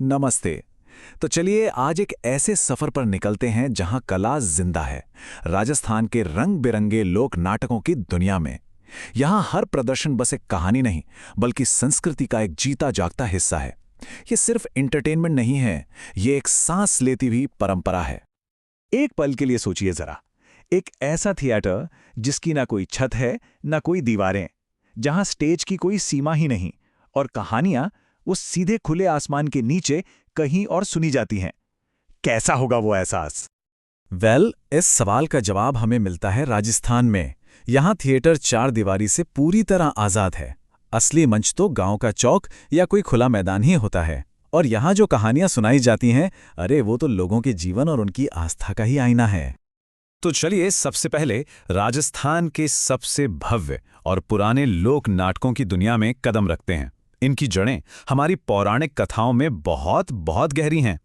नमस्ते। तो चलिए आज एक ऐसे सफर पर निकलते हैं जहां कला जिंदा है। राजस्थान के रंग बिरंगे लोक नाटकों की दुनिया में यहां हर प्रदर्शन बस एक कहानी नहीं, बल्कि संस्कृति का एक जीता जागता हिस्सा है। ये सिर्फ एंटरटेनमेंट नहीं है, ये एक सांस लेती हुई परंपरा है। एक पल के लिए सोचिए जरा, एक ऐसा थिएटर जिसकी ना कोई छत है ना कोई दीवारें, जहां स्टेज की कोई सीमा ही नहीं और कहानियां उस सीधे खुले आसमान के नीचे कहीं और सुनी जाती हैं। कैसा होगा वो एहसास? इस सवाल का जवाब हमें मिलता है राजस्थान में। यहाँ थिएटर चार दीवारी से पूरी तरह आज़ाद है। असली मंच तो गांव का चौक या कोई खुला मैदान ही होता है। और यहाँ जो कहानियां सुनाई जाती हैं, अरे वो तो लोगों के जीवन और उनकी आस्था का ही आईना है। तो चलिए सबसे पहले राजस्थान के सबसे भव्य और पुराने लोक नाटकों की दुनिया में कदम रखते हैं। इनकी जड़ें हमारी पौराणिक कथाओं में बहुत बहुत गहरी हैं।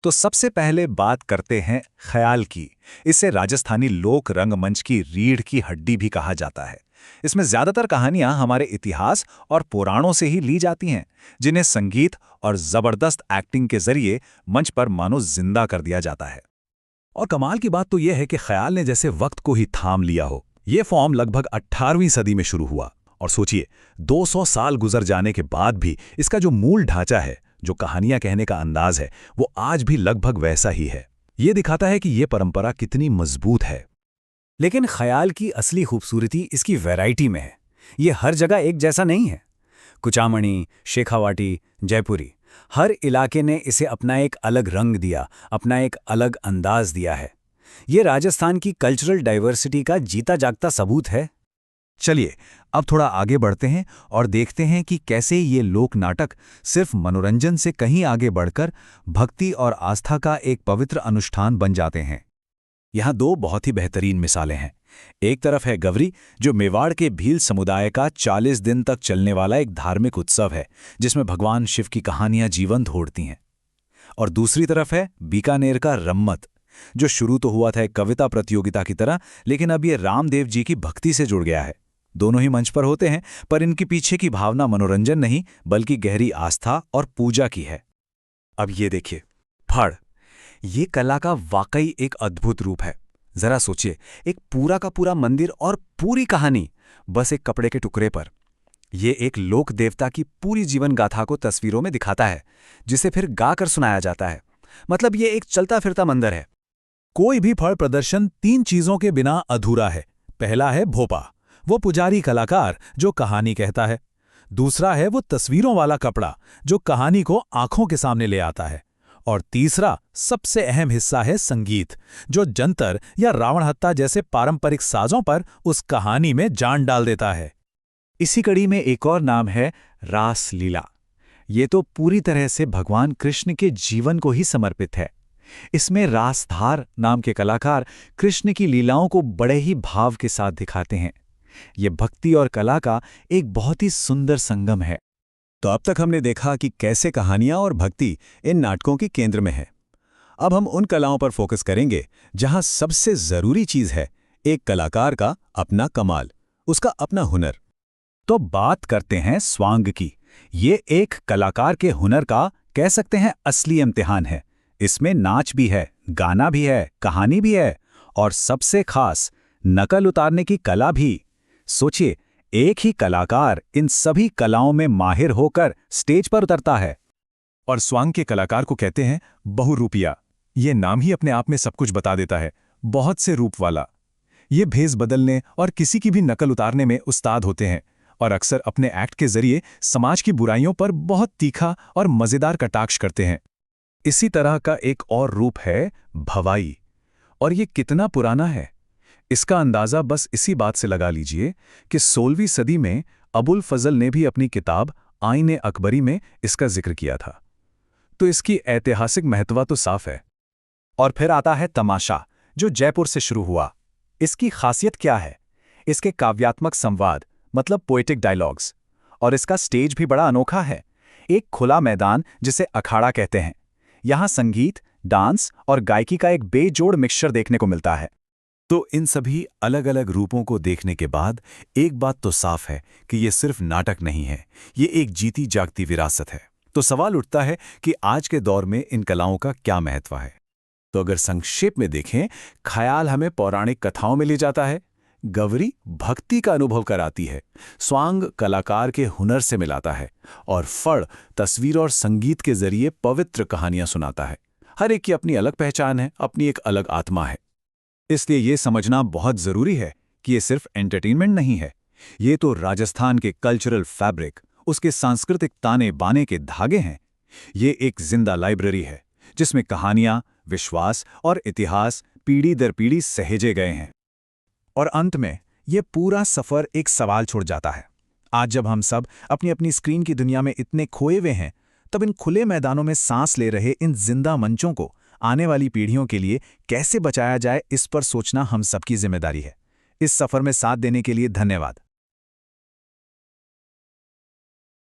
तो सबसे पहले बात करते हैं ख्याल की। इसे राजस्थानी लोक रंगमंच की रीढ़ की हड्डी भी कहा जाता है। इसमें ज्यादातर कहानियां हमारे इतिहास और पुराणों से ही ली जाती हैं, जिन्हें संगीत और जबरदस्त एक्टिंग के जरिए मंच पर मानो जिंदा कर दिया जाता है। और कमाल की बात तो यह है कि ख्याल ने जैसे वक्त को ही थाम लिया हो। ये फॉर्म लगभग 18वीं सदी में शुरू हुआ और सोचिए 200 साल गुजर जाने के बाद भी इसका जो मूल ढांचा है, जो कहानियां कहने का अंदाज है, वो आज भी लगभग वैसा ही है। ये दिखाता है कि ये परंपरा कितनी मजबूत है। लेकिन ख्याल की असली खूबसूरती इसकी वैरायटी में है। ये हर जगह एक जैसा नहीं है। कुचामणी, शेखावाटी, जयपुरी, हर इलाके ने इसे अपना एक अलग रंग दिया, अपना एक अलग अंदाज दिया है। ये राजस्थान की कल्चरल डाइवर्सिटी का जीता जागता सबूत है। चलिए अब थोड़ा आगे बढ़ते हैं और देखते हैं कि कैसे ये लोक नाटक सिर्फ मनोरंजन से कहीं आगे बढ़कर भक्ति और आस्था का एक पवित्र अनुष्ठान बन जाते हैं। यहाँ दो बहुत ही बेहतरीन मिसालें हैं। एक तरफ है गवरी, जो मेवाड़ के भील समुदाय का 40 दिन तक चलने वाला एक धार्मिक उत्सव है, जिसमें भगवान शिव की कहानियां जीवंत होती हैं। और दूसरी तरफ है बीकानेर का रम्मत, जो शुरू तो हुआ था एक कविता प्रतियोगिता की तरह, लेकिन अब ये रामदेव जी की भक्ति से जुड़ गया है। दोनों ही मंच पर होते हैं, पर इनके पीछे की भावना मनोरंजन नहीं, बल्कि गहरी आस्था और पूजा की है। अब ये देखिए, फड़, ये कला का वाकई एक अद्भुत रूप है। जरा सोचिए, एक पूरा का पूरा मंदिर और पूरी कहानी बस एक कपड़े के टुकड़े पर। ये एक लोक देवता की पूरी जीवन गाथा को तस्वीरों में दिखाता है, जिसे फिर गाकर सुनाया जाता है। मतलब ये एक चलता फिरता मंदिर है। कोई भी फड़ प्रदर्शन 3 चीजों के बिना अधूरा है। पहला है भोपा, वो पुजारी कलाकार जो कहानी कहता है। दूसरा है वो तस्वीरों वाला कपड़ा, जो कहानी को आंखों के सामने ले आता है। और तीसरा सबसे अहम हिस्सा है संगीत, जो जंतर या रावण हत्ता जैसे पारंपरिक साजों पर उस कहानी में जान डाल देता है। इसी कड़ी में एक और नाम है रास लीला। ये तो पूरी तरह से भगवान कृष्ण के जीवन को ही समर्पित है। इसमें रासधार नाम के कलाकार कृष्ण की लीलाओं को बड़े ही भाव के साथ दिखाते हैं। ये भक्ति और कला का एक बहुत ही सुंदर संगम है। तो अब तक हमने देखा कि कैसे कहानियां और भक्ति इन नाटकों के केंद्र में है। अब हम उन कलाओं पर फोकस करेंगे जहां सबसे जरूरी चीज है एक कलाकार का अपना कमाल, उसका अपना हुनर। तो बात करते हैं स्वांग की। ये एक कलाकार के हुनर का, कह सकते हैं, असली इम्तिहान है। इसमें नाच भी है, गाना भी है, कहानी भी है और सबसे खास नकल उतारने की कला भी। सोचिए, एक ही कलाकार इन सभी कलाओं में माहिर होकर स्टेज पर उतरता है। और स्वांग के कलाकार को कहते हैं बहुरूपिया। ये नाम ही अपने आप में सब कुछ बता देता है। बहुत से रूप वाला। ये भेष बदलने और किसी की भी नकल उतारने में उस्ताद होते हैं और अक्सर अपने एक्ट के जरिए समाज की बुराइयों पर बहुत तीखा और मजेदार कटाक्ष करते हैं। इसी तरह का एक और रूप है भवाई। और ये कितना पुराना है, इसका अंदाजा बस इसी बात से लगा लीजिए कि 16वीं सदी में अबुल फजल ने भी अपनी किताब आईने अकबरी में इसका जिक्र किया था। तो इसकी ऐतिहासिक महत्व तो साफ है। और फिर आता है तमाशा, जो जयपुर से शुरू हुआ। इसकी खासियत क्या है? इसके काव्यात्मक संवाद, मतलब पोएटिक डायलॉग्स। और इसका स्टेज भी बड़ा अनोखा है। एक खुला मैदान जिसे अखाड़ा कहते हैं। यहाँ संगीत, डांस और गायकी का एक बेजोड़ मिक्सचर देखने को मिलता है। तो इन सभी अलग अलग रूपों को देखने के बाद एक बात तो साफ है कि ये सिर्फ नाटक नहीं है, ये एक जीती जागती विरासत है। तो सवाल उठता है कि आज के दौर में इन कलाओं का क्या महत्व है। तो अगर संक्षेप में देखें, ख्याल हमें पौराणिक कथाओं में ले जाता है, गवरी भक्ति का अनुभव कराती है, स्वांग कलाकार के हुनर से मिलाता है और फड़ तस्वीर और संगीत के जरिए पवित्र कहानियां सुनाता है। हर एक की अपनी अलग पहचान है, अपनी एक अलग आत्मा है। इसलिए ये समझना बहुत जरूरी है कि ये सिर्फ एंटरटेनमेंट नहीं है, ये तो राजस्थान के कल्चरल फैब्रिक, उसके सांस्कृतिक ताने बाने के धागे हैं। ये एक जिंदा लाइब्रेरी है जिसमें कहानियां, विश्वास और इतिहास पीढ़ी दर पीढ़ी सहेजे गए हैं। और अंत में ये पूरा सफर एक सवाल छोड़ जाता है। आज जब हम सब अपनी अपनी स्क्रीन की दुनिया में इतने खोए हुए हैं, तब इन खुले मैदानों में सांस ले रहे इन जिंदा मंचों को आने वाली पीढ़ियों के लिए कैसे बचाया जाए, इस पर सोचना हम सबकी जिम्मेदारी है। इस सफर में साथ देने के लिए धन्यवाद।